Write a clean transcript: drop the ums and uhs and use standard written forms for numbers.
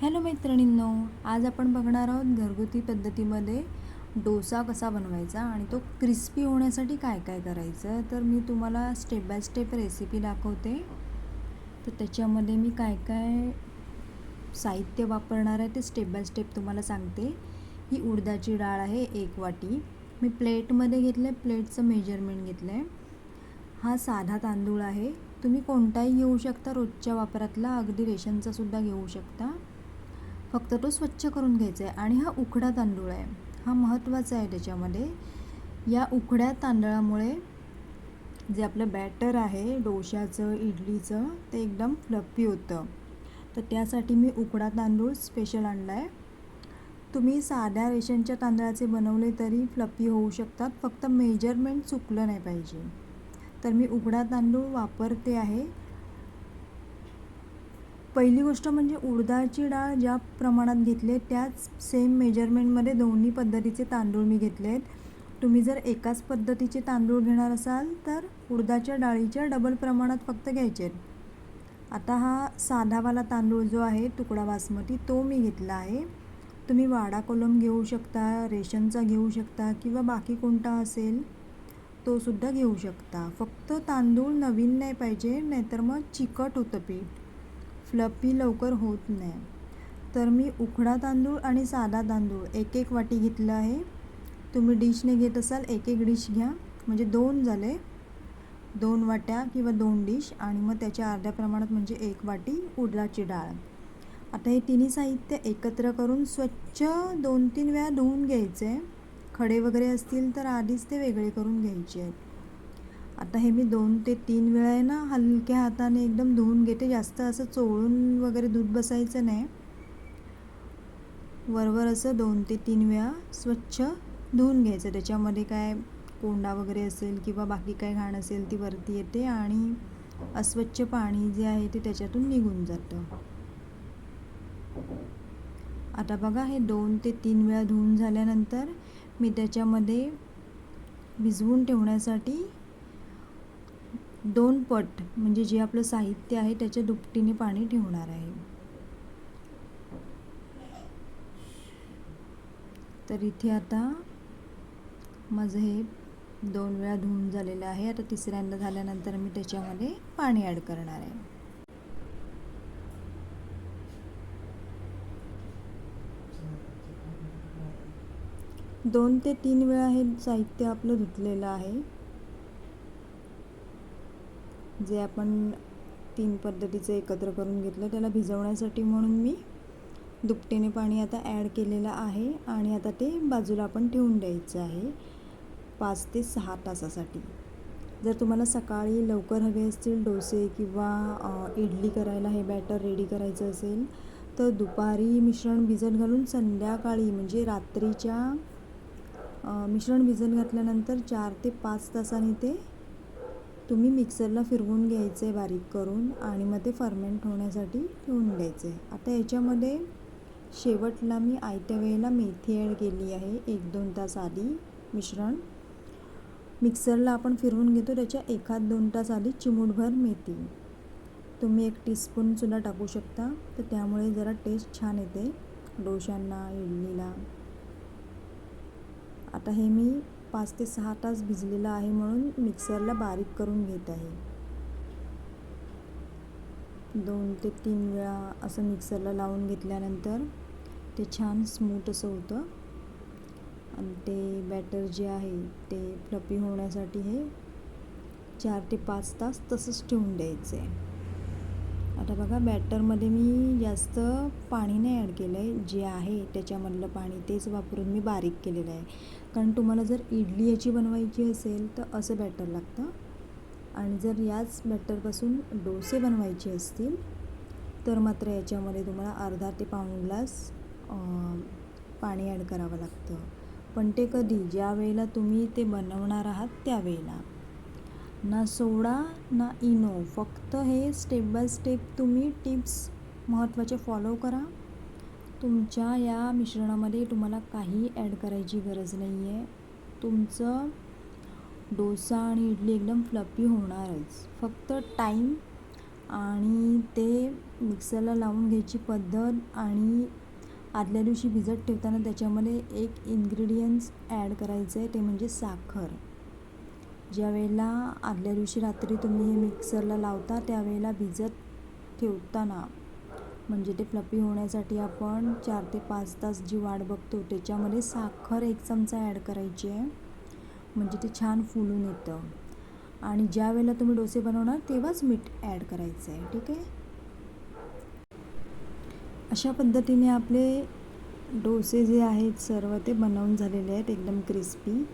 Hello मैत्रिणींनो, आज आपण बघणार आहोत घरगुती पद्धतीमध्ये डोसा कसा बनवायचा आणि तो क्रिस्पी होण्यासाठी काय काय करायचं. तर मी तुम्हाला स्टेप बाय स्टेप रेसिपी दाखवते. तर त्याच्यामध्ये मी काय काय साहित्य वापरणार आहे ते स्टेप बाय स्टेप तुम्हाला सांगते. ही उडदाची डाळ आहे 1 वाटी. मी प्लेटमध्ये घेतलं आहे, प्लेटचं मेजरमेंट घेतलं आहे. हा साधा तांदूळ आहे, तुम्ही कोणताही घेऊ शकता, रोजच्या वापरातला, अगदी रेशनचासुद्धा घेऊ शकता. फक्त तो स्वच्छ करून घ्यायचा आहे. आणि हा उकडा तांदूळ आहे, हा महत्त्वाचा आहे त्याच्यामध्ये. या उकड्या तांदळामुळे जे आपलं बॅटर आहे डोशाचं, इडलीचं, ते एकदम फ्लफी होतं. तर त्यासाठी मी उकडा तांदूळ स्पेशल आणला आहे. तुम्ही साध्या रेशनच्या तांदळाचे बनवले तरी फ्लफी होऊ शकतात, फक्त मेजरमेंट चुकलं नाही पाहिजे. तर मी उकडा तांदूळ वापरते आहे. पहिली गोष्ट म्हणजे उडदाची डाळ ज्या प्रमाणात घेतले त्याच सेम मेजरमेंटमध्ये दोन्ही पद्धतीचे तांदूळ मी घेतले आहेत. तुम्ही जर एकाच पद्धतीचे तांदूळ घेणार असाल तर उडदाच्या डाळीच्या डबल प्रमाणात फक्त घ्यायचे आहेत. आता हा साधावाला तांदूळ जो आहे तुकडा बासमती, तो मी घेतला आहे. तुम्ही वाडा कोलम घेऊ शकता, रेशनचा घेऊ शकता, किंवा बाकी कोणता असेल तो सुद्धा घेऊ शकता. फक्त तांदूळ नवीन नाही पाहिजे, नाहीतर मग चिकट होतं पीठ, फ्लफी लवकर होत नाही. तर मी उकडा तांदूळ आणि साधा तांदूळ 1-1 वाटी घेतलं आहे. तुम्ही डिशने घेत असाल 1-1 डिश घ्या, म्हणजे 2 झाले, 2 वाट्या किंवा 2 डिश. आणि मग त्याच्या अर्ध्या प्रमाणात म्हणजे 1 वाटी उडदाची डाळ. आता हे तिन्ही साहित्य एकत्र करून स्वच्छ 2-3 वेळा धुवून घ्यायचे आहे. खडे वगैरे असतील तर आधीच ते वेगळे करून घ्यायचे आहेत. आता हे मी 2 ते 3 वेळा आहे ना हलक्या हाताने एकदम धुवून घेते. जास्त असं चोळून वगैरे धुत बसायचं नाही, वरवर असं 2 ते 3 वेळा स्वच्छ धुवून घ्यायचं. त्याच्यामध्ये काय कोंडा वगैरे असेल किंवा बाकी काय घाण असेल ती वरती येते आणि अस्वच्छ पाणी जे आहे ते त्याच्यातून निघून जातं. आता बघा, हे 2 ते 3 वेळा धुवून झाल्यानंतर मी त्याच्यामध्ये भिजवून ठेवण्यासाठी 2 पट, म्हणजे जे आपलं साहित्य आहे त्याच्या दुपटीने पाणी ठेवणार आहे. तर इथे आता माझं हे 2 वेळा धुवून झालेलं आहे. आता तिसऱ्यांदा झाल्यानंतर मी त्याच्यामध्ये पाणी ॲड करणार आहे. दोन ते 3 वेळा हे साहित्य आपलं धुतलेलं आहे, जे आपण 3 पद्धतीचं एकत्र करून घेतलं त्याला भिजवण्यासाठी, म्हणून मी दुपटीने पाणी आता ॲड केलेलं आहे. आणि आता ते बाजूला आपण ठेवून द्यायचं आहे 5 ते 6 तासासाठी. जर तुम्हाला सकाळी लवकर हवे असतील डोसे किंवा इडली करायला हे बॅटर रेडी करायचं असेल तर दुपारी मिश्रण भिजत घालून संध्याकाळी, म्हणजे रात्रीच्या मिश्रण भिजत घातल्यानंतर 4 ते 5 तासांनी ते तुम्ही मिक्सरला फिरवून घ्यायचं आहे बारीक करून, आणि मग ते फर्मेंट होण्यासाठी ठेवून द्यायचं आहे. आता याच्यामध्ये शेवटला मी आयत्या वेळेला मेथी ॲड केली आहे 1-2 तास आधी. मिश्रण मिक्सरला आपण फिरवून घेतो, त्याच्या 1-2 तास आधी चिमूटभर मेथी, तुम्ही 1 टीस्पूनसुद्धा टाकू शकता. तर त्यामुळे जरा टेस्ट छान येते डोशांना, इडलीला. आता हे मी 5 ते 6 तास भिजलेलं आहे म्हणून मिक्सरला बारीक करून घेत आहे. 2 ते 3 वेळा असं मिक्सरला लावून घेतल्यानंतर ते छान स्मूथ असं होतं. आणि ते बॅटर जे आहे ते फ्लफी होण्यासाठी हे 4 ते 5 तास तसंच ठेवून द्यायचं आहे. आता बघा, बॅटरमध्ये मी जास्त पाणी नाही ॲड केलं आहे, जे आहे त्याच्यामधलं पाणी तेच वापरून मी बारीक केलेलं आहे. कारण तुम्हाला जर इडली याची बनवायची असेल तर असं बॅटर लागतं, आणि जर याच बॅटरपासून डोसे बनवायचे असतील तर मात्र याच्यामध्ये तुम्हाला अर्धा ते पाऊण ग्लास पाणी ॲड करावं लागतं. पण ते कधी, ज्या वेळेला तुम्ही ते बनवणार आहात त्यावेळेला. ना सोडा ना इनो, फक्त हे स्टेप बाय स्टेप तुम्ही टिप्स महत्त्वाचे फॉलो करा. तुमच्या या मिश्रणामध्ये तुम्हाला काही ॲड करायची गरज नाही आहे. तुमचं डोसा आणि इडली एकदम फ्लफी होणारच. फक्त टाईम आणि ते मिक्सरला लावून घ्यायची पद्धत आणि आदल्या दिवशी भिजत ठेवताना त्याच्यामध्ये एक इन्ग्रेडियंट्स ॲड करायचं आहे, ते म्हणजे साखर. ज्यावेळेला आदल्या दिवशी रात्री तुम्ही हे मिक्सरला लावता त्यावेळेला भिजत ठेवताना म्हणजे ते फ्लफी होण्यासाठी आपण 4 ते 5 तास जी वाट बघतो त्याच्यामध्ये साखर 1 चमचा ॲड करायची आहे, म्हणजे ते छान फुलून येतं. आणि ज्या वेळेला तुम्ही डोसे बनवणार तेव्हाच मीठ ॲड करायचं आहे. ठीक आहे. अशा पद्धतीने आपले डोसे जे आहेत सर्व ते बनवून झालेले आहेत, एकदम क्रिस्पी.